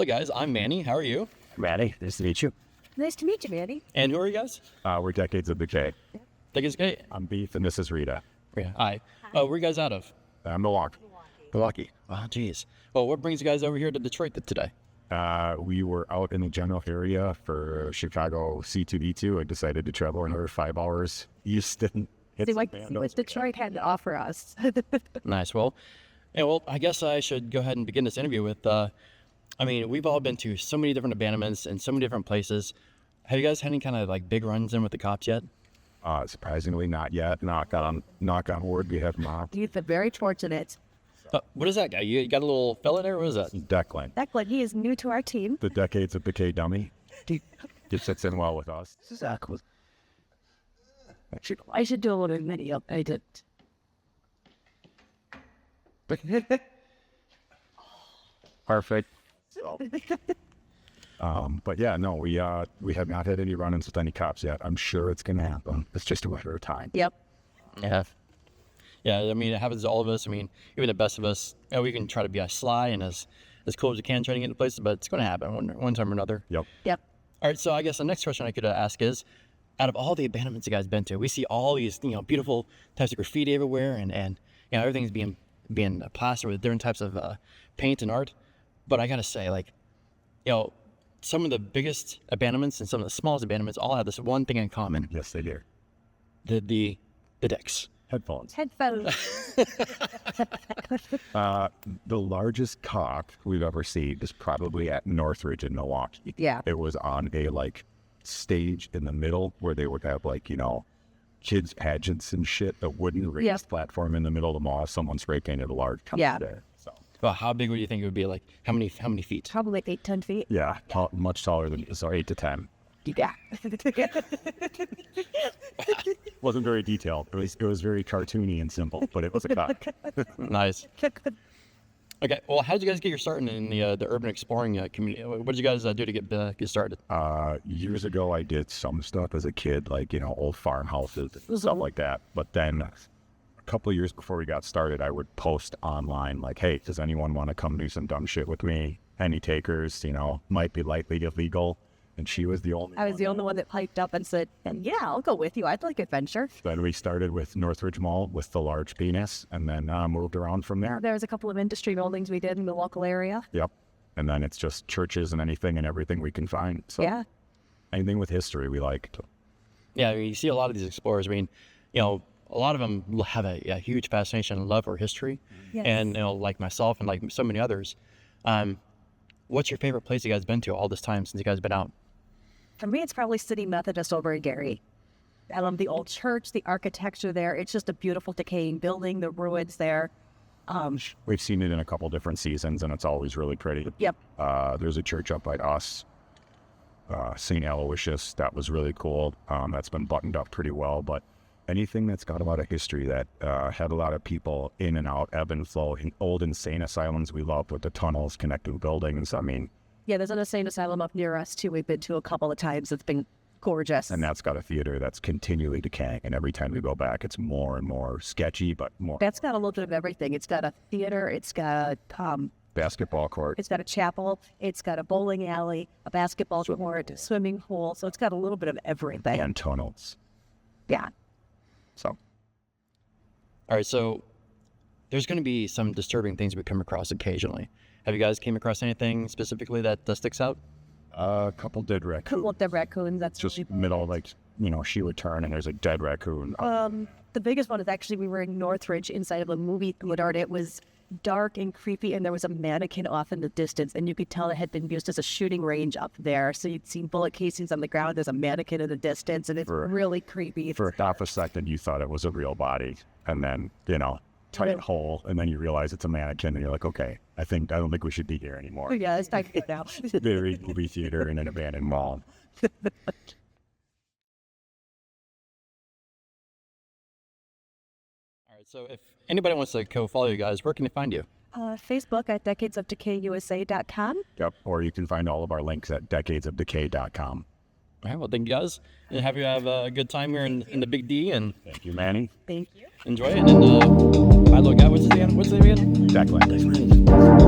Hello guys, I'm Manny. How are you? Manny, nice to meet you. Nice to meet you, Manny. And who are you guys? We're Decades of Decay. Decay's Decay. I'm Beef, and this is Rita. Yeah. Hi. Oh, where are you guys out of? Milwaukee. Milwaukee. Oh, geez. Well, what brings you guys over here to Detroit today? We were out in the general area for Chicago C2D2 and decided to travel another 5 hours east and hit See some what Detroit had to offer us. Nice. Well, I guess I should go ahead and begin this interview with, we've all been to so many different abandonments and so many different places. Have you guys had any kind of like big runs in with the cops yet? Surprisingly, not yet. Knock on wood, we have not. You've been very fortunate. What is that guy? You got a little fella there? What is that? Declan. Declan, he is new to our team. The Decades of Decay dummy. He fits in well with us. Exactly. I should do a little video. I didn't. Perfect. But yeah, no, we have not had any run-ins with any cops yet. I'm sure it's gonna happen. It's just a matter of time. Yep. Yeah. Yeah, it happens to all of us. Even the best of us, we can try to be as sly and as cool as we can trying to get into places, but it's going to happen one time or another. Yep. All right, so I guess the next question I could ask is, out of all the abandonments you guys been to, we see all these, beautiful types of graffiti everywhere, and everything's being plastered with different types of paint and art. But I gotta say, some of the biggest abandonments and some of the smallest abandonments all have this one thing in common. Yes, they do. The decks. Headphones. Headphones. The largest cop we've ever seen is probably at Northridge in Milwaukee. Yeah. It was on a stage in the middle where they would have kids pageants and shit. A wooden raised platform in the middle of the mall. Someone spray painted a large company there. So. Well, how big would you think it would be? How many feet? Probably like 8-10 feet. Yeah, much taller than 8 to 10. Yeah. Wasn't very detailed. It was very cartoony and simple, but it was a cop. Nice. Okay. Well, how did you guys get your start in the urban exploring community? What did you guys do to get started? Years ago, I did some stuff as a kid, old farmhouses and stuff like that. But then a couple of years before we got started, I would post online hey, does anyone want to come do some dumb shit with me? Any takers? Might be lightly illegal. And she was the only I was the only one that piped up and said, yeah, I'll go with you. I'd like adventure. Then we started with Northridge Mall with the large penis and then moved around from there. There was a couple of industry buildings we did in the local area. Yep. And then it's just churches and anything and everything we can find. So yeah. Anything with history we like. Yeah, you see a lot of these explorers. A lot of them have a huge fascination and love for history. Yes. And, like myself and like so many others. What's your favorite place you guys been to all this time since you guys been out? For me, it's probably City Methodist over in Gary. I love the old church, the architecture there. It's just a beautiful decaying building, the ruins there. We've seen it in a couple different seasons, and it's always really pretty. Yep. There's a church up by us, St. Aloysius. That was really cool. That's been buttoned up pretty well, but anything that's got a lot of history that had a lot of people in and out, ebb and flow. In old insane asylums we love with the tunnels connecting buildings. Yeah, there's an insane asylum up near us, too. We've been to a couple of times. It's been gorgeous. And that's got a theater that's continually decaying. And every time we go back, it's more and more sketchy, but more. That's got a little bit of everything. It's got a theater. It's got basketball court. It's got a chapel. It's got a bowling alley, a basketball court, a swimming pool. So it's got a little bit of everything. And tunnels. Yeah. So. All right, so there's going to be some disturbing things we come across occasionally. Have you guys came across anything specifically that sticks out? A couple dead raccoons. Couple of dead raccoons. That's just really middle, she would turn and there's a dead raccoon. The biggest one is actually we were in Northridge inside of a movie theater. It was dark and creepy, and there was a mannequin off in the distance, and you could tell it had been used as a shooting range up there. So you'd see bullet casings on the ground. There's a mannequin in the distance, and it's really creepy. For half a second, you thought it was a real body, and then tight hole, and then you realize it's a mannequin, and you're like, okay, I don't think we should be here anymore. Yeah, it's time to get out. Very movie theater in an abandoned mall. All right, so if anybody wants to follow you guys, where can they find you? Facebook at decadesofdecayusa.com. Yep, or you can find all of our links at decadesofdecay.com. All right, well, thank you guys. And have a good time here in the Big D. And thank you, Manny. Thank you. Enjoy it. And my little guy, what's his name again? Declan.